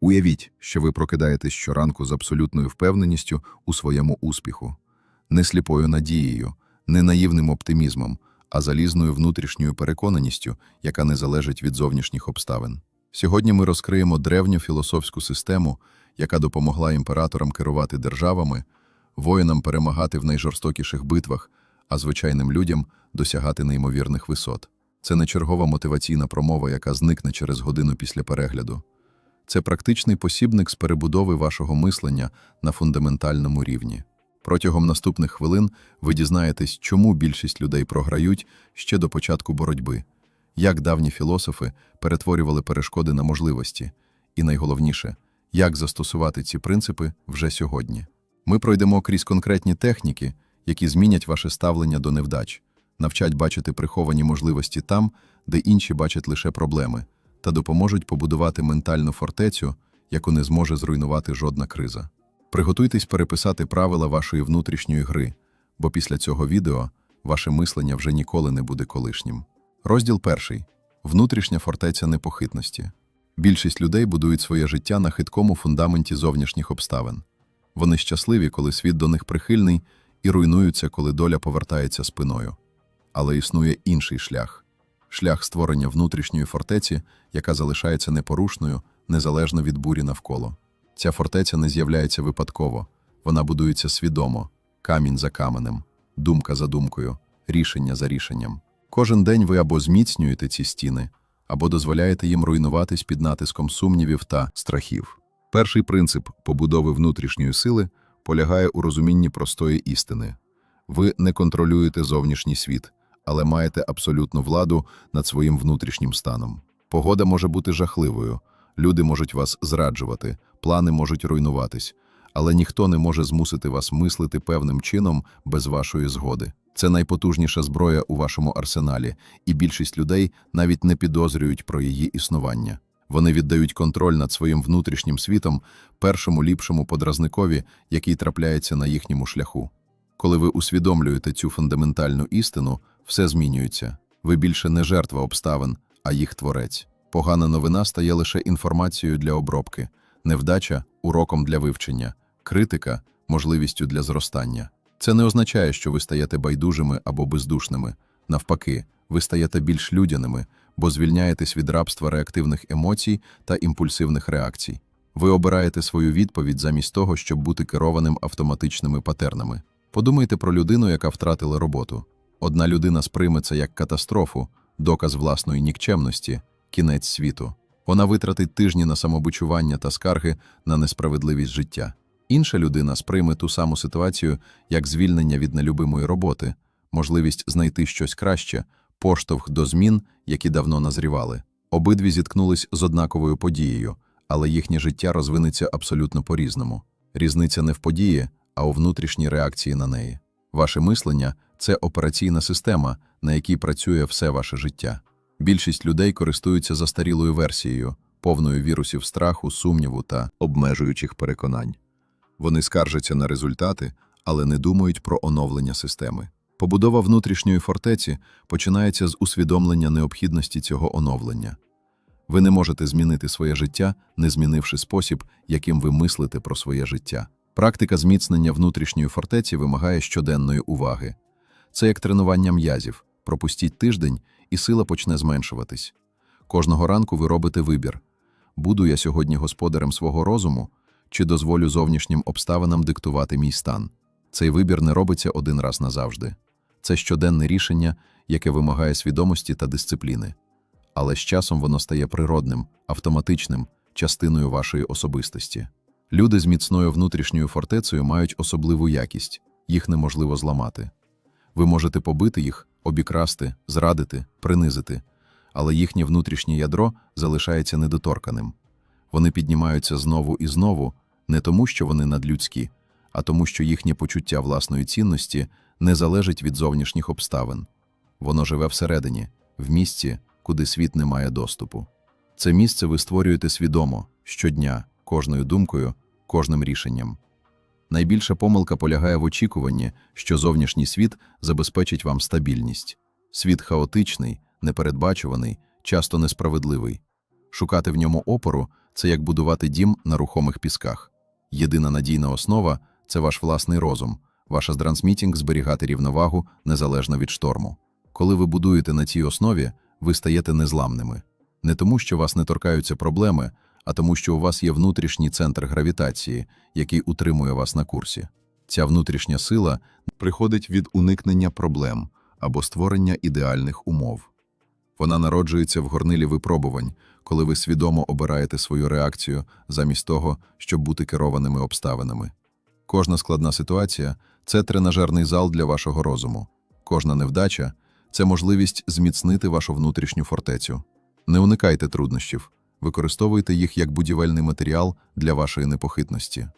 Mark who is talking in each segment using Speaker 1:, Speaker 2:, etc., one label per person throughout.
Speaker 1: Уявіть, що ви прокидаєтесь щоранку з абсолютною впевненістю у своєму успіху. Не сліпою надією, не наївним оптимізмом, а залізною внутрішньою переконаністю, яка не залежить від зовнішніх обставин. Сьогодні ми розкриємо древню філософську систему, яка допомогла імператорам керувати державами, воїнам перемагати в найжорстокіших битвах, а звичайним людям досягати неймовірних висот. Це не чергова мотиваційна промова, яка зникне через годину після перегляду. Це практичний посібник з перебудови вашого мислення на фундаментальному рівні. Протягом наступних хвилин ви дізнаєтесь, чому більшість людей програють ще до початку боротьби, як давні філософи перетворювали перешкоди на можливості, і найголовніше, як застосувати ці принципи вже сьогодні. Ми пройдемо крізь конкретні техніки, які змінять ваше ставлення до невдач, навчать бачити приховані можливості там, де інші бачать лише проблеми, та допоможуть побудувати ментальну фортецю, яку не зможе зруйнувати жодна криза. Приготуйтесь переписати правила вашої внутрішньої гри, бо після цього відео ваше мислення вже ніколи не буде колишнім. Розділ 1. Внутрішня фортеця непохитності. Більшість людей будують своє життя на хиткому фундаменті зовнішніх обставин. Вони щасливі, коли світ до них прихильний, і руйнуються, коли доля повертається спиною. Але існує інший шлях. Шлях створення внутрішньої фортеці, яка залишається непорушною, незалежно від бурі навколо. Ця фортеця не з'являється випадково. Вона будується свідомо, камінь за каменем, думка за думкою, рішення за рішенням. Кожен день ви або зміцнюєте ці стіни, або дозволяєте їм руйнуватись під натиском сумнівів та страхів. Перший принцип побудови внутрішньої сили полягає у розумінні простої істини. Ви не контролюєте зовнішній світ, але маєте абсолютну владу над своїм внутрішнім станом. Погода може бути жахливою, люди можуть вас зраджувати, плани можуть руйнуватись, але ніхто не може змусити вас мислити певним чином без вашої згоди. Це найпотужніша зброя у вашому арсеналі, і більшість людей навіть не підозрюють про її існування. Вони віддають контроль над своїм внутрішнім світом першому ліпшому подразникові, який трапляється на їхньому шляху. Коли ви усвідомлюєте цю фундаментальну істину, все змінюється. Ви більше не жертва обставин, а їх творець. Погана новина стає лише інформацією для обробки, невдача – уроком для вивчення, критика – можливістю для зростання. Це не означає, що ви стаєте байдужими або бездушними. Навпаки, ви стаєте більш людяними, бо звільняєтесь від рабства реактивних емоцій та імпульсивних реакцій. Ви обираєте свою відповідь замість того, щоб бути керованим автоматичними патернами. Подумайте про людину, яка втратила роботу. Одна людина сприйме це як катастрофу, доказ власної нікчемності, кінець світу. Вона витратить тижні на самобичування та скарги на несправедливість життя. Інша людина сприйме ту саму ситуацію як звільнення від нелюбимої роботи, можливість знайти щось краще, поштовх до змін, які давно назрівали. Обидві зіткнулись з однаковою подією, але їхнє життя розвинеться абсолютно по-різному. Різниця не в події, а у внутрішній реакції на неї. Ваше мислення – це операційна система, на якій працює все ваше життя. Більшість людей користуються застарілою версією, повною вірусів страху, сумніву та обмежуючих переконань. Вони скаржаться на результати, але не думають про оновлення системи. Побудова внутрішньої фортеці починається з усвідомлення необхідності цього оновлення. Ви не можете змінити своє життя, не змінивши спосіб, яким ви мислите про своє життя. Практика зміцнення внутрішньої фортеці вимагає щоденної уваги. Це як тренування м'язів. Пропустіть тиждень, і сила почне зменшуватись. Кожного ранку ви робите вибір. Буду я сьогодні господарем свого розуму, чи дозволю зовнішнім обставинам диктувати мій стан? Цей вибір не робиться один раз назавжди. Це щоденне рішення, яке вимагає свідомості та дисципліни. Але з часом воно стає природним, автоматичним, частиною вашої особистості. Люди з міцною внутрішньою фортецею мають особливу якість. Їх неможливо зламати. Ви можете побити їх, обікрасти, зрадити, принизити, але їхнє внутрішнє ядро залишається недоторканим. Вони піднімаються знову і знову не тому, що вони надлюдські, а тому, що їхнє почуття власної цінності не залежить від зовнішніх обставин. Воно живе всередині, в місці, куди світ не має доступу. Це місце ви створюєте свідомо, щодня, кожною думкою, кожним рішенням. Найбільша помилка полягає в очікуванні, що зовнішній світ забезпечить вам стабільність. Світ хаотичний, непередбачуваний, часто несправедливий. Шукати в ньому опору – Це як будувати дім на рухомих пісках. Єдина надійна основа – це ваш власний розум, ваша трансмітінг зберігати рівновагу незалежно від шторму. Коли ви будуєте на цій основі, ви стаєте незламними. Не тому, що вас не торкаються проблеми, а тому, що у вас є внутрішній центр гравітації, який утримує вас на курсі. Ця внутрішня сила приходить від уникнення проблем або створення ідеальних умов. Вона народжується в горнилі випробувань, коли ви свідомо обираєте свою реакцію замість того, щоб бути керованими обставинами. Кожна складна ситуація – це тренажерний зал для вашого розуму. Кожна невдача – це можливість зміцнити вашу внутрішню фортецю. Не уникайте труднощів, використовуйте їх як будівельний матеріал для вашої непохитності.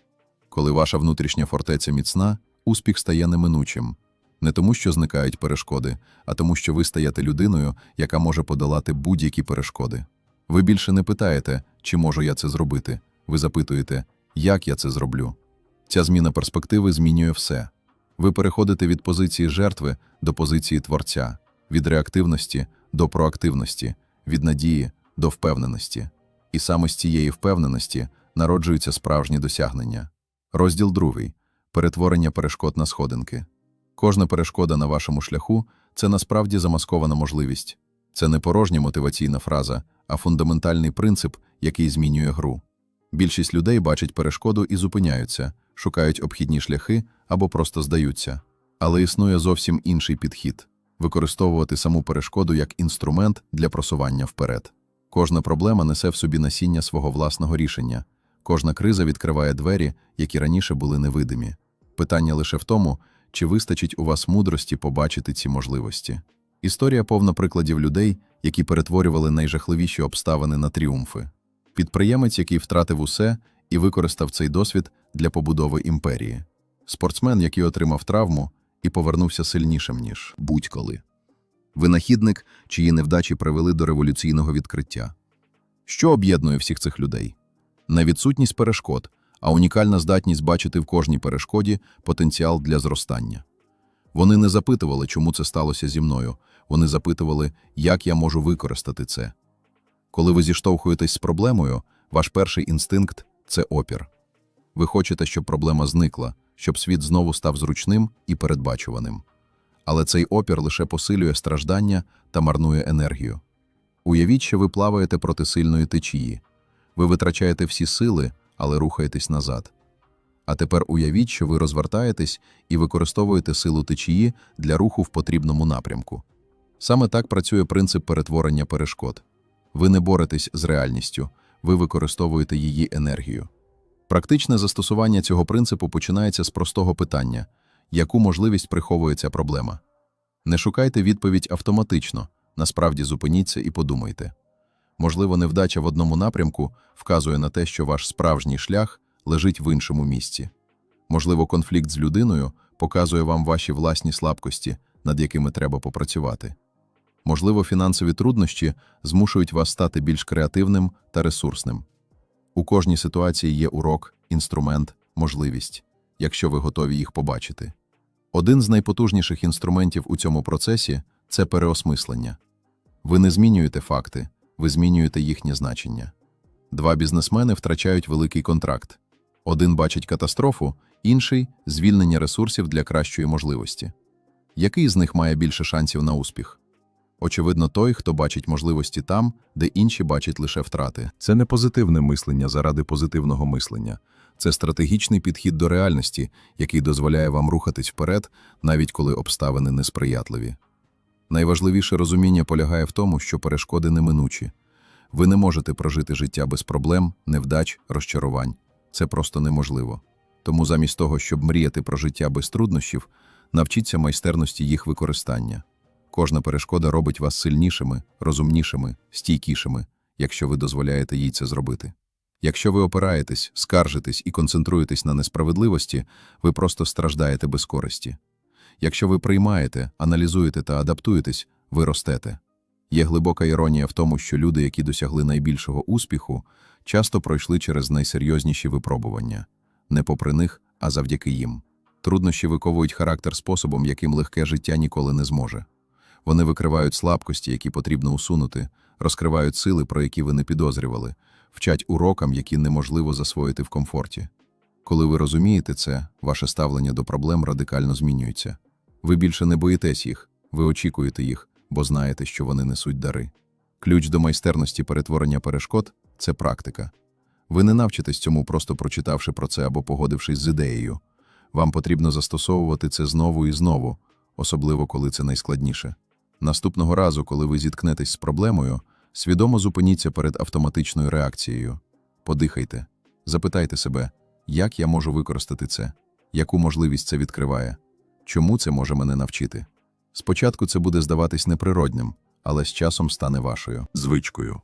Speaker 1: Коли ваша внутрішня фортеця міцна, успіх стає неминучим. Не тому, що зникають перешкоди, а тому, що ви стаєте людиною, яка може подолати будь-які перешкоди. Ви більше не питаєте, чи можу я це зробити. Ви запитуєте, як я це зроблю. Ця зміна перспективи змінює все. Ви переходите від позиції жертви до позиції творця, від реактивності до проактивності, від надії до впевненості. І саме з цієї впевненості народжуються справжні досягнення. Розділ 2. Перетворення перешкод на сходинки. Кожна перешкода на вашому шляху – це насправді замаскована можливість. Це не порожня мотиваційна фраза, а фундаментальний принцип, який змінює гру. Більшість людей бачать перешкоду і зупиняються, шукають обхідні шляхи або просто здаються. Але існує зовсім інший підхід – використовувати саму перешкоду як інструмент для просування вперед. Кожна проблема несе в собі насіння свого власного рішення. Кожна криза відкриває двері, які раніше були невидимі. Питання лише в тому, чи вистачить у вас мудрості побачити ці можливості. Історія повна прикладів людей, які перетворювали найжахливіші обставини на тріумфи. Підприємець, який втратив усе і використав цей досвід для побудови імперії. Спортсмен, який отримав травму і повернувся сильнішим, ніж будь-коли. Винахідник, чиї невдачі привели до революційного відкриття. Що об'єднує всіх цих людей? Не відсутність перешкод, а унікальна здатність бачити в кожній перешкоді потенціал для зростання. Вони не запитували, чому це сталося зі мною, вони запитували, як я можу використати це. Коли ви зіштовхуєтесь з проблемою, ваш перший інстинкт – це опір. Ви хочете, щоб проблема зникла, щоб світ знову став зручним і передбачуваним. Але цей опір лише посилює страждання та марнує енергію. Уявіть, що ви плаваєте проти сильної течії. Ви витрачаєте всі сили, але рухаєтесь назад. А тепер уявіть, що ви розвертаєтесь і використовуєте силу течії для руху в потрібному напрямку. Саме так працює принцип перетворення перешкод. Ви не боретесь з реальністю, ви використовуєте її енергію. Практичне застосування цього принципу починається з простого питання – яку можливість приховує ця проблема? Не шукайте відповідь автоматично, насправді зупиніться і подумайте. Можливо, невдача в одному напрямку вказує на те, що ваш справжній шлях лежить в іншому місці. Можливо, конфлікт з людиною показує вам ваші власні слабкості, над якими треба попрацювати. Можливо, фінансові труднощі змушують вас стати більш креативним та ресурсним. У кожній ситуації є урок, інструмент, можливість, якщо ви готові їх побачити. Один з найпотужніших інструментів у цьому процесі – це переосмислення. Ви не змінюєте факти, ви змінюєте їхнє значення. Два бізнесмени втрачають великий контракт. Один бачить катастрофу, інший – звільнення ресурсів для кращої можливості. Який з них має більше шансів на успіх? Очевидно, той, хто бачить можливості там, де інші бачать лише втрати. Це не позитивне мислення заради позитивного мислення. Це стратегічний підхід до реальності, який дозволяє вам рухатись вперед, навіть коли обставини несприятливі. Найважливіше розуміння полягає в тому, що перешкоди неминучі. Ви не можете прожити життя без проблем, невдач, розчарувань. Це просто неможливо. Тому замість того, щоб мріяти про життя без труднощів, навчіться майстерності їх використання. Кожна перешкода робить вас сильнішими, розумнішими, стійкішими, якщо ви дозволяєте їй це зробити. Якщо ви опираєтесь, скаржитесь і концентруєтесь на несправедливості, ви просто страждаєте без користі. Якщо ви приймаєте, аналізуєте та адаптуєтесь, ви ростете. Є глибока іронія в тому, що люди, які досягли найбільшого успіху, часто пройшли через найсерйозніші випробування. Не попри них, а завдяки їм. Труднощі виковують характер способом, яким легке життя ніколи не зможе. Вони викривають слабкості, які потрібно усунути, розкривають сили, про які ви не підозрювали, вчать урокам, які неможливо засвоїти в комфорті. Коли ви розумієте це, ваше ставлення до проблем радикально змінюється. Ви більше не боїтесь їх, ви очікуєте їх, бо знаєте, що вони несуть дари. Ключ до майстерності перетворення перешкод – це практика. Ви не навчитесь цьому, просто прочитавши про це або погодившись з ідеєю. Вам потрібно застосовувати це знову і знову, особливо коли це найскладніше. Наступного разу, коли ви зіткнетесь з проблемою, свідомо зупиніться перед автоматичною реакцією. Подихайте. Запитайте себе, як я можу використати це? Яку можливість це відкриває? Чому це може мене навчити? Спочатку це буде здаватись неприродним, але з часом стане вашою звичкою.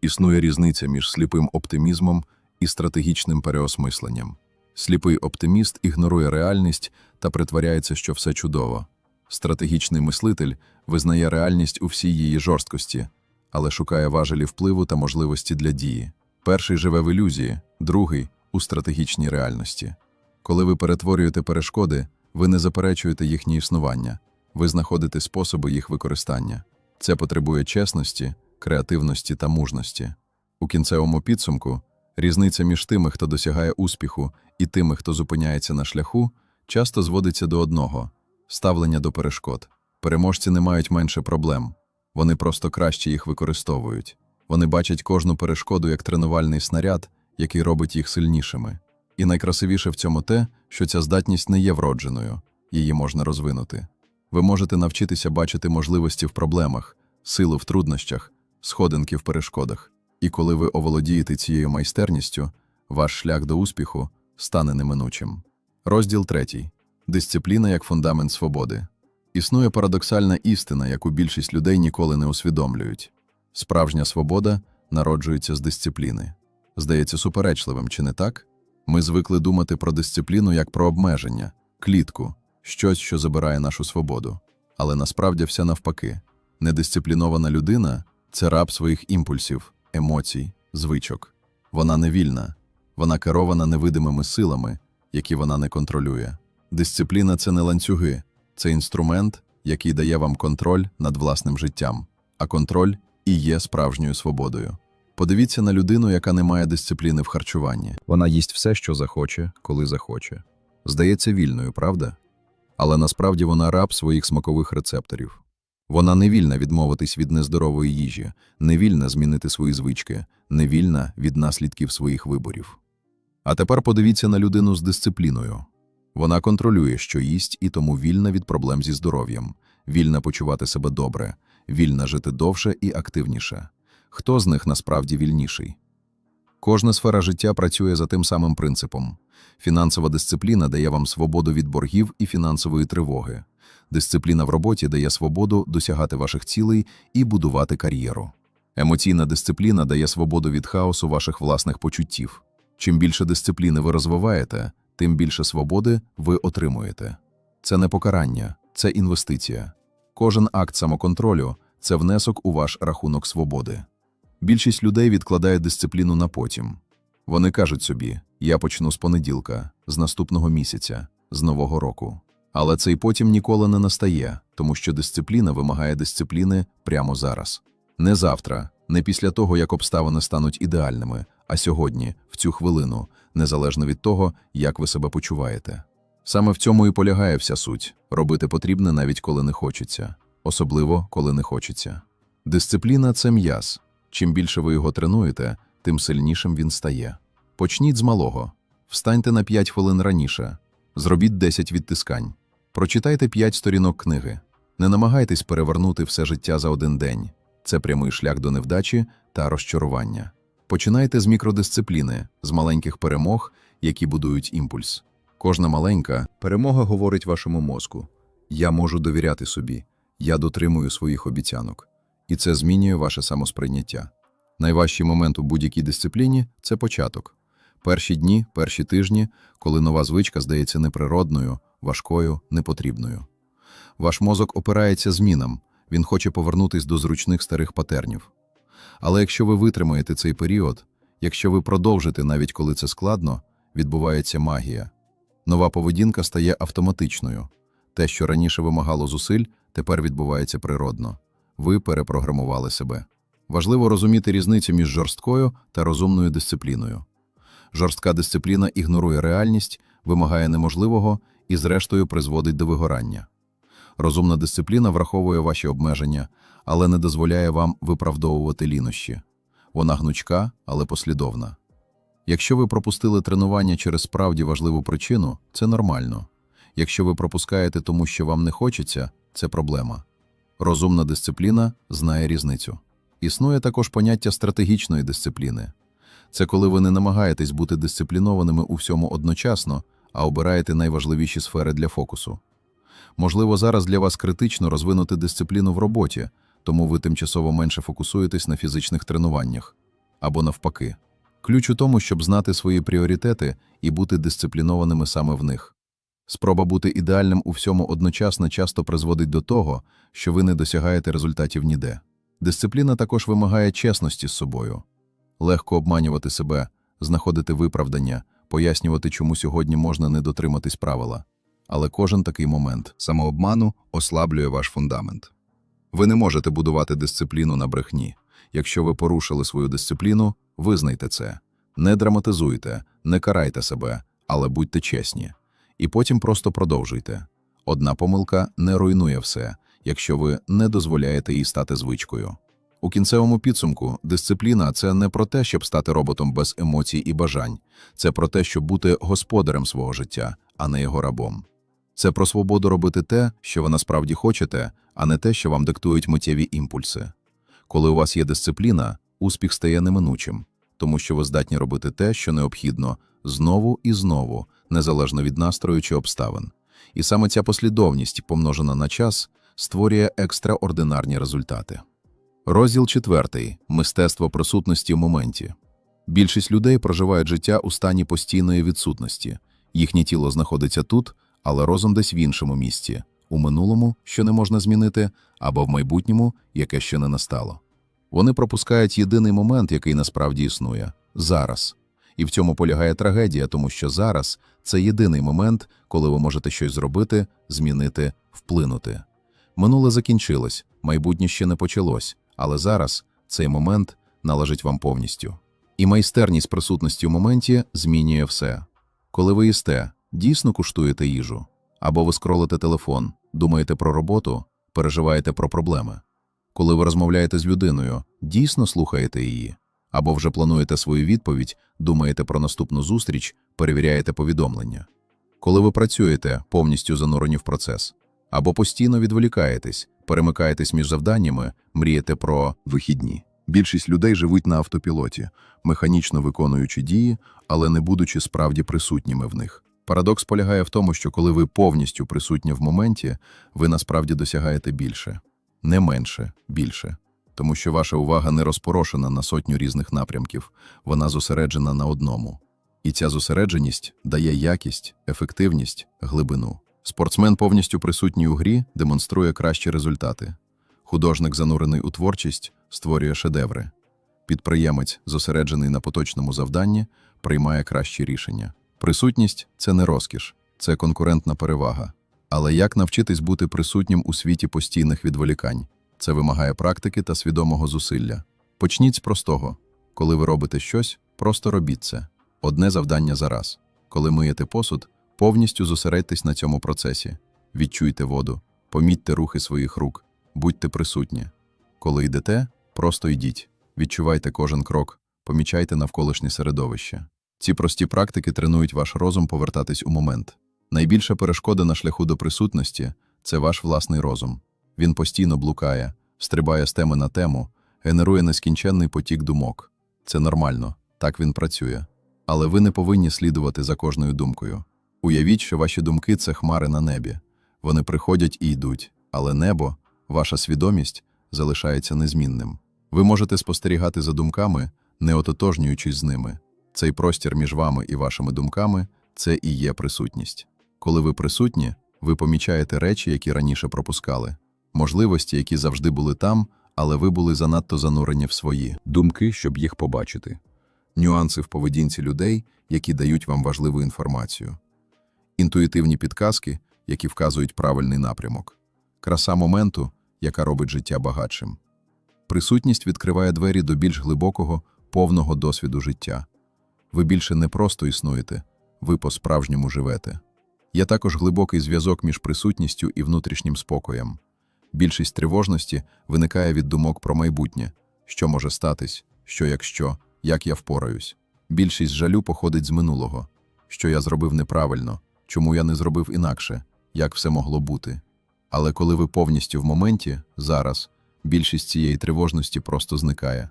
Speaker 1: Існує різниця між сліпим оптимізмом і стратегічним переосмисленням. Сліпий оптиміст ігнорує реальність та притворяється, що все чудово. Стратегічний мислитель визнає реальність у всій її жорсткості, але шукає важелі впливу та можливості для дії. Перший живе в ілюзії, другий – у стратегічній реальності. Коли ви перетворюєте перешкоди, ви не заперечуєте їхнє існування, ви знаходите способи їх використання. Це потребує чесності, креативності та мужності. У кінцевому підсумку різниця між тими, хто досягає успіху, і тими, хто зупиняється на шляху, часто зводиться до одного – ставлення до перешкод. Переможці не мають менше проблем, вони просто краще їх використовують. Вони бачать кожну перешкоду як тренувальний снаряд, який робить їх сильнішими. І найкрасивіше в цьому те, що ця здатність не є вродженою, її можна розвинути. Ви можете навчитися бачити можливості в проблемах, силу в труднощах, сходинки в перешкодах. І коли ви оволодієте цією майстерністю, ваш шлях до успіху стане неминучим. Розділ 3. Дисципліна як фундамент свободи. Існує парадоксальна істина, яку більшість людей ніколи не усвідомлюють. Справжня свобода народжується з дисципліни. Здається суперечливим, чи не так? Ми звикли думати про дисципліну як про обмеження, клітку, щось, що забирає нашу свободу. Але насправді все навпаки. Недисциплінована людина – це раб своїх імпульсів, емоцій, звичок. Вона не вільна. Вона керована невидимими силами, які вона не контролює. Дисципліна – це не ланцюги. Це інструмент, який дає вам контроль над власним життям. А контроль і є справжньою свободою. Подивіться на людину, яка не має дисципліни в харчуванні. Вона їсть все, що захоче, коли захоче. Здається вільною, правда? Але насправді вона раб своїх смакових рецепторів. Вона не вільна відмовитись від нездорової їжі, не вільна змінити свої звички, не вільна від наслідків своїх виборів. А тепер подивіться на людину з дисципліною. Вона контролює, що їсть, і тому вільна від проблем зі здоров'ям, вільна почувати себе добре, вільна жити довше і активніше. Хто з них насправді вільніший? Кожна сфера життя працює за тим самим принципом. Фінансова дисципліна дає вам свободу від боргів і фінансової тривоги. Дисципліна в роботі дає свободу досягати ваших цілей і будувати кар'єру. Емоційна дисципліна дає свободу від хаосу ваших власних почуттів. Чим більше дисципліни ви розвиваєте, тим більше свободи ви отримуєте. Це не покарання, це інвестиція. Кожен акт самоконтролю – це внесок у ваш рахунок свободи. Більшість людей відкладає дисципліну на потім. Вони кажуть собі, я почну з понеділка, з наступного місяця, з нового року. Але цей потім ніколи не настає, тому що дисципліна вимагає дисципліни прямо зараз. Не завтра, не після того, як обставини стануть ідеальними, а сьогодні, в цю хвилину, незалежно від того, як ви себе почуваєте. Саме в цьому і полягає вся суть – робити потрібне навіть коли не хочеться. Особливо, коли не хочеться. Дисципліна – це м'яз. Чим більше ви його тренуєте, тим сильнішим він стає. Почніть з малого. Встаньте на 5 хвилин раніше. Зробіть 10 відтискань. Прочитайте 5 сторінок книги. Не намагайтесь перевернути все життя за один день. Це прямий шлях до невдачі та розчарування. Починайте з мікродисципліни, з маленьких перемог, які будують імпульс. Кожна маленька перемога говорить вашому мозку. Я можу довіряти собі. Я дотримую своїх обіцянок. І це змінює ваше самосприйняття. Найважчий момент у будь-якій дисципліні – це початок. Перші дні, перші тижні, коли нова звичка здається неприродною, важкою, непотрібною. Ваш мозок опирається змінам, він хоче повернутись до зручних старих патернів. Але якщо ви витримаєте цей період, якщо ви продовжите, навіть коли це складно, відбувається магія. Нова поведінка стає автоматичною. Те, що раніше вимагало зусиль, тепер відбувається природно. Ви перепрограмували себе. Важливо розуміти різницю між жорсткою та розумною дисципліною. Жорстка дисципліна ігнорує реальність, вимагає неможливого і, зрештою, призводить до вигорання. Розумна дисципліна враховує ваші обмеження, але не дозволяє вам виправдовувати лінощі. Вона гнучка, але послідовна. Якщо ви пропустили тренування через справді важливу причину, це нормально. Якщо ви пропускаєте тому, що вам не хочеться, це проблема. Розумна дисципліна знає різницю. Існує також поняття стратегічної дисципліни. Це коли ви не намагаєтесь бути дисциплінованими у всьому одночасно, а обираєте найважливіші сфери для фокусу. Можливо, зараз для вас критично розвинути дисципліну в роботі, тому ви тимчасово менше фокусуєтесь на фізичних тренуваннях. Або навпаки. Ключ у тому, щоб знати свої пріоритети і бути дисциплінованими саме в них. Спроба бути ідеальним у всьому одночасно часто призводить до того, що ви не досягаєте результатів ніде. Дисципліна також вимагає чесності з собою. Легко обманювати себе, знаходити виправдання, пояснювати, чому сьогодні можна не дотриматись правила. Але кожен такий момент самообману ослаблює ваш фундамент. Ви не можете будувати дисципліну на брехні. Якщо ви порушили свою дисципліну, визнайте це. Не драматизуйте, не карайте себе, але будьте чесні. І потім просто продовжуйте. Одна помилка не руйнує все, якщо ви не дозволяєте їй стати звичкою. У кінцевому підсумку дисципліна – це не про те, щоб стати роботом без емоцій і бажань. Це про те, щоб бути господарем свого життя, а не його рабом. Це про свободу робити те, що ви насправді хочете, а не те, що вам диктують миттєві імпульси. Коли у вас є дисципліна, успіх стає неминучим, тому що ви здатні робити те, що необхідно, знову і знову, незалежно від настрою чи обставин. І саме ця послідовність, помножена на час, створює екстраординарні результати. Розділ 4. Мистецтво присутності в моменті. Більшість людей проживають життя у стані постійної відсутності. Їхнє тіло знаходиться тут, але розум десь в іншому місці. У минулому, що не можна змінити, або в майбутньому, яке ще не настало. Вони пропускають єдиний момент, який насправді існує – зараз. І в цьому полягає трагедія, тому що зараз – це єдиний момент, коли ви можете щось зробити, змінити, вплинути. Минуле закінчилось, майбутнє ще не почалось, але зараз цей момент належить вам повністю. І майстерність присутності в моменті змінює все. Коли ви їсте, дійсно куштуєте їжу. Або ви скролите телефон, думаєте про роботу, переживаєте про проблеми. Коли ви розмовляєте з людиною, дійсно слухаєте її. Або вже плануєте свою відповідь, думаєте про наступну зустріч, перевіряєте повідомлення. Коли ви працюєте, повністю занурені в процес. Або постійно відволікаєтесь, перемикаєтесь між завданнями, мрієте про вихідні. Більшість людей живуть на автопілоті, механічно виконуючи дії, але не будучи справді присутніми в них. Парадокс полягає в тому, що коли ви повністю присутні в моменті, ви насправді досягаєте більше. Не менше, більше. Тому що ваша увага не розпорошена на сотню різних напрямків, вона зосереджена на одному. І ця зосередженість дає якість, ефективність, глибину. Спортсмен, повністю присутній у грі, демонструє кращі результати. Художник, занурений у творчість, створює шедеври. Підприємець, зосереджений на поточному завданні, приймає кращі рішення. Присутність – це не розкіш, це конкурентна перевага. Але як навчитись бути присутнім у світі постійних відволікань? Це вимагає практики та свідомого зусилля. Почніть з простого. Коли ви робите щось, просто робіть це. Одне завдання за раз. Коли миєте посуд, повністю зосередьтесь на цьому процесі. Відчуйте воду, помітьте рухи своїх рук, будьте присутні. Коли йдете, просто йдіть. Відчувайте кожен крок, помічайте навколишнє середовище. Ці прості практики тренують ваш розум повертатись у момент. Найбільша перешкода на шляху до присутності – це ваш власний розум. Він постійно блукає, стрибає з теми на тему, генерує нескінченний потік думок. Це нормально, так він працює. Але ви не повинні слідувати за кожною думкою. Уявіть, що ваші думки – це хмари на небі. Вони приходять і йдуть, але небо, ваша свідомість, залишається незмінним. Ви можете спостерігати за думками, не ототожнюючись з ними. Цей простір між вами і вашими думками – це і є присутність. Коли ви присутні, ви помічаєте речі, які раніше пропускали. Можливості, які завжди були там, але ви були занадто занурені в свої думки, щоб їх побачити. Нюанси в поведінці людей, які дають вам важливу інформацію. Інтуїтивні підказки, які вказують правильний напрямок. Краса моменту, яка робить життя багатшим. Присутність відкриває двері до більш глибокого, повного досвіду життя. Ви більше не просто існуєте, ви по-справжньому живете. Є також глибокий зв'язок між присутністю і внутрішнім спокоєм. Більшість тривожності виникає від думок про майбутнє. Що може статись? Що якщо? Як я впораюсь? Більшість жалю походить з минулого. Що я зробив неправильно? Чому я не зробив інакше? Як все могло бути? Але коли ви повністю в моменті, зараз, більшість цієї тривожності просто зникає.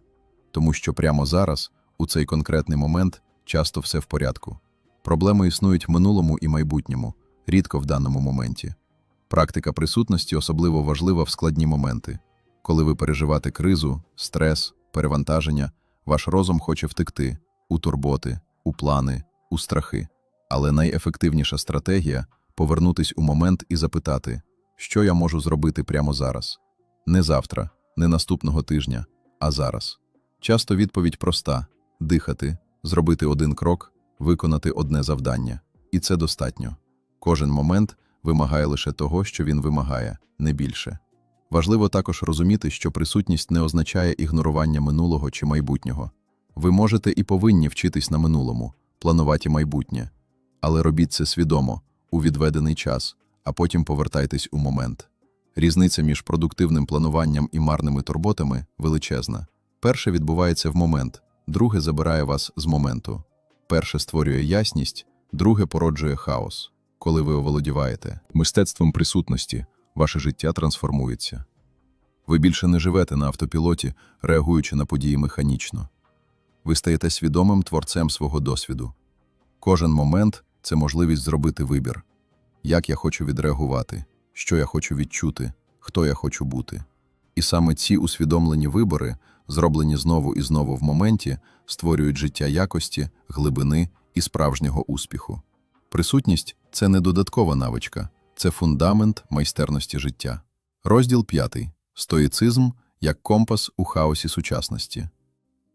Speaker 1: Тому що прямо зараз, у цей конкретний момент, часто все в порядку. Проблеми існують в минулому і майбутньому, рідко в даному моменті. Практика присутності особливо важлива в складні моменти. Коли ви переживаєте кризу, стрес, перевантаження, ваш розум хоче втекти у турботи, у плани, у страхи. Але найефективніша стратегія – повернутись у момент і запитати, що я можу зробити прямо зараз. Не завтра, не наступного тижня, а зараз. Часто відповідь проста – дихати, зробити один крок, виконати одне завдання. І це достатньо. Кожен момент вимагає лише того, що він вимагає, не більше. Важливо також розуміти, що присутність не означає ігнорування минулого чи майбутнього. Ви можете і повинні вчитись на минулому, планувати майбутнє. Але робіть це свідомо, у відведений час, а потім повертайтесь у момент. Різниця між продуктивним плануванням і марними турботами величезна. Перше відбувається в момент, друге забирає вас з моменту. Перше створює ясність, друге породжує хаос. Коли ви оволодіваєте мистецтвом присутності, ваше життя трансформується. Ви більше не живете на автопілоті, реагуючи на події механічно. Ви стаєте свідомим творцем свого досвіду. Кожен момент – це можливість зробити вибір. Як я хочу відреагувати, що я хочу відчути, хто я хочу бути. І саме ці усвідомлені вибори, зроблені знову і знову в моменті, створюють життя якості, глибини і справжнього успіху. Присутність – це не додаткова навичка, це фундамент майстерності життя. Розділ 5. Стоїцизм як компас у хаосі сучасності.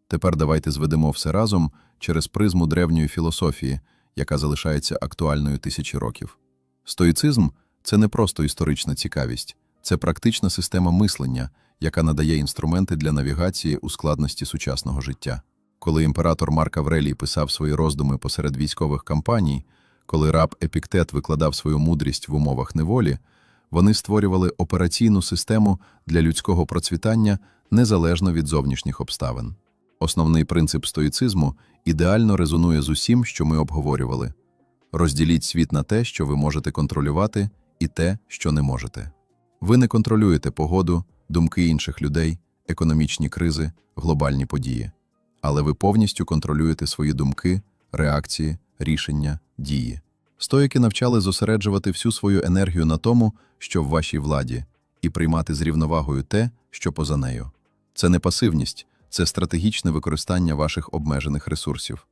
Speaker 1: Тепер давайте зведемо все разом через призму древньої філософії, яка залишається актуальною тисячі років. Стоїцизм – це не просто історична цікавість, це практична система мислення, яка надає інструменти для навігації у складності сучасного життя. Коли імператор Марк Аврелій писав свої роздуми посеред військових кампаній, коли раб Епіктет викладав свою мудрість в умовах неволі, вони створювали операційну систему для людського процвітання незалежно від зовнішніх обставин. Основний принцип стоїцизму ідеально резонує з усім, що ми обговорювали. Розділіть світ на те, що ви можете контролювати, і те, що не можете. Ви не контролюєте погоду, думки інших людей, економічні кризи, глобальні події. Але ви повністю контролюєте свої думки, реакції, рішення, дії. Стоїки навчали зосереджувати всю свою енергію на тому, що в вашій владі, і приймати з рівновагою те, що поза нею. Це не пасивність, це стратегічне використання ваших обмежених ресурсів.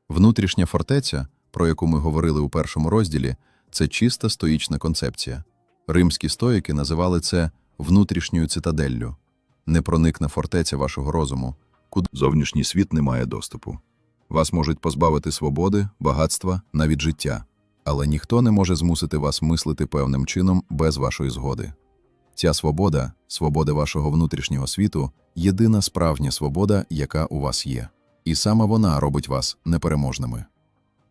Speaker 1: Внутрішня фортеця, про яку ми говорили у першому розділі, це чиста стоїчна концепція. Римські стоїки називали це внутрішньою цитаделлю. Непроникна фортеця вашого розуму, куди зовнішній світ не має доступу. Вас можуть позбавити свободи, багатства, навіть життя. Але ніхто не може змусити вас мислити певним чином без вашої згоди. Ця свобода, свобода вашого внутрішнього світу, єдина справжня свобода, яка у вас є. І саме вона робить вас непереможними.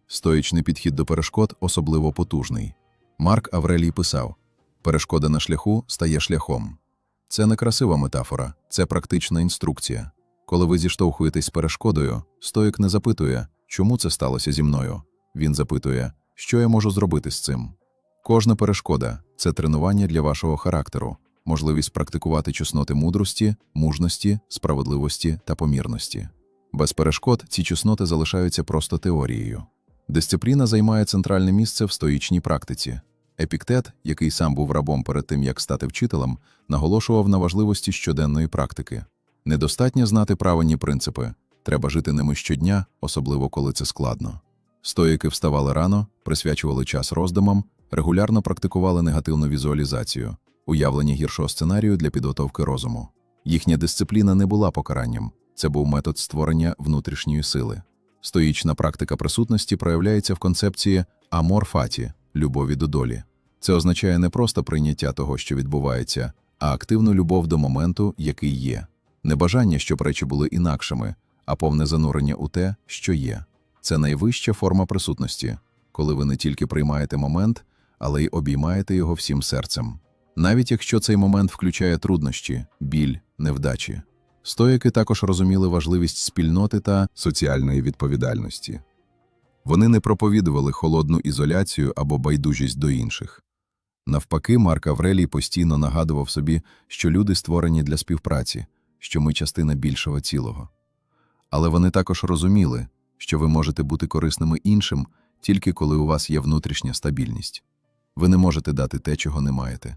Speaker 1: Стоїчний підхід до перешкод особливо потужний. Марк Аврелій писав: «Перешкода на шляху стає шляхом». Це не красива метафора, це практична інструкція. Коли ви зіштовхуєтесь з перешкодою, стоїк не запитує, чому це сталося зі мною. Він запитує, що я можу зробити з цим. Кожна перешкода – це тренування для вашого характеру, можливість практикувати чесноти мудрості, мужності, справедливості та помірності. Без перешкод ці чесноти залишаються просто теорією. Дисципліна займає центральне місце в стоїчній практиці. Епіктет, який сам був рабом перед тим, як стати вчителем, наголошував на важливості щоденної практики. Недостатньо знати правильні принципи, треба жити ними щодня, особливо коли це складно. Стоїки вставали рано, присвячували час роздумам, регулярно практикували негативну візуалізацію, уявлення гіршого сценарію для підготовки розуму. Їхня дисципліна не була покаранням, це був метод створення внутрішньої сили. Стоїчна практика присутності проявляється в концепції «амор фаті» – любові до долі. Це означає не просто прийняття того, що відбувається, а активну любов до моменту, який є. Не бажання, щоб речі були інакшими, а повне занурення у те, що є. Це найвища форма присутності, коли ви не тільки приймаєте момент, але й обіймаєте його всім серцем. Навіть якщо цей момент включає труднощі, біль, невдачі. Стоїки також розуміли важливість спільноти та соціальної відповідальності. Вони не проповідували холодну ізоляцію або байдужість до інших. Навпаки, Марк Аврелій постійно нагадував собі, що люди створені для співпраці, що ми частина більшого цілого. Але вони також розуміли, що ви можете бути корисними іншим тільки коли у вас є внутрішня стабільність. Ви не можете дати те, чого не маєте.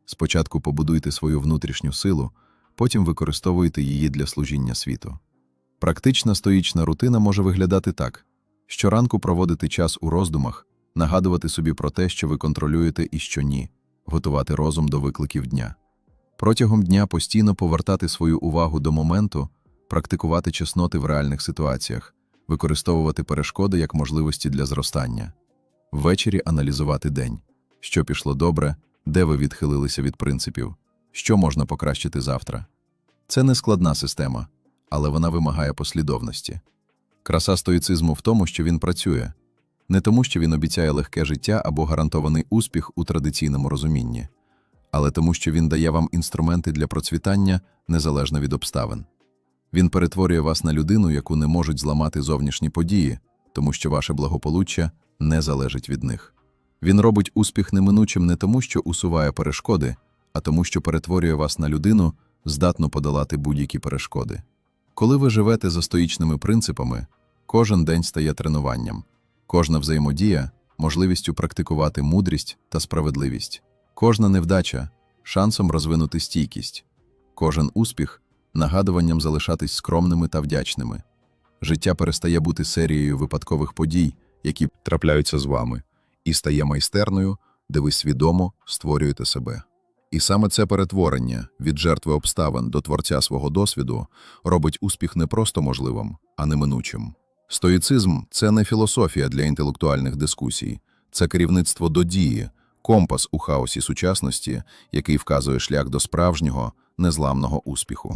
Speaker 1: Спочатку побудуйте свою внутрішню силу, потім використовуйте її для служіння світу. Практична стоїчна рутина може виглядати так. Щоранку проводити час у роздумах, нагадувати собі про те, що ви контролюєте і що ні, готувати розум до викликів дня. Протягом дня постійно повертати свою увагу до моменту, практикувати чесноти в реальних ситуаціях, використовувати перешкоди як можливості для зростання. Ввечері аналізувати день. Що пішло добре, де ви відхилилися від принципів, що можна покращити завтра. Це не складна система, але вона вимагає послідовності. Краса стоїцизму в тому, що він працює. Не тому, що він обіцяє легке життя або гарантований успіх у традиційному розумінні, але тому, що він дає вам інструменти для процвітання незалежно від обставин. Він перетворює вас на людину, яку не можуть зламати зовнішні події, тому що ваше благополуччя не залежить від них. Він робить успіх неминучим не тому, що усуває перешкоди, а тому, що перетворює вас на людину, здатну подолати будь-які перешкоди. Коли ви живете за стоїчними принципами, кожен день стає тренуванням, кожна взаємодія – можливістю практикувати мудрість та справедливість, кожна невдача – шансом розвинути стійкість, кожен успіх – нагадуванням залишатись скромними та вдячними. Життя перестає бути серією випадкових подій, які трапляються з вами, і стає майстерною, де ви свідомо створюєте себе. І саме це перетворення від жертви обставин до творця свого досвіду робить успіх не просто можливим, а неминучим. Стоїцизм – це не філософія для інтелектуальних дискусій, це керівництво до дії, компас у хаосі сучасності, який вказує шлях до справжнього, незламного успіху.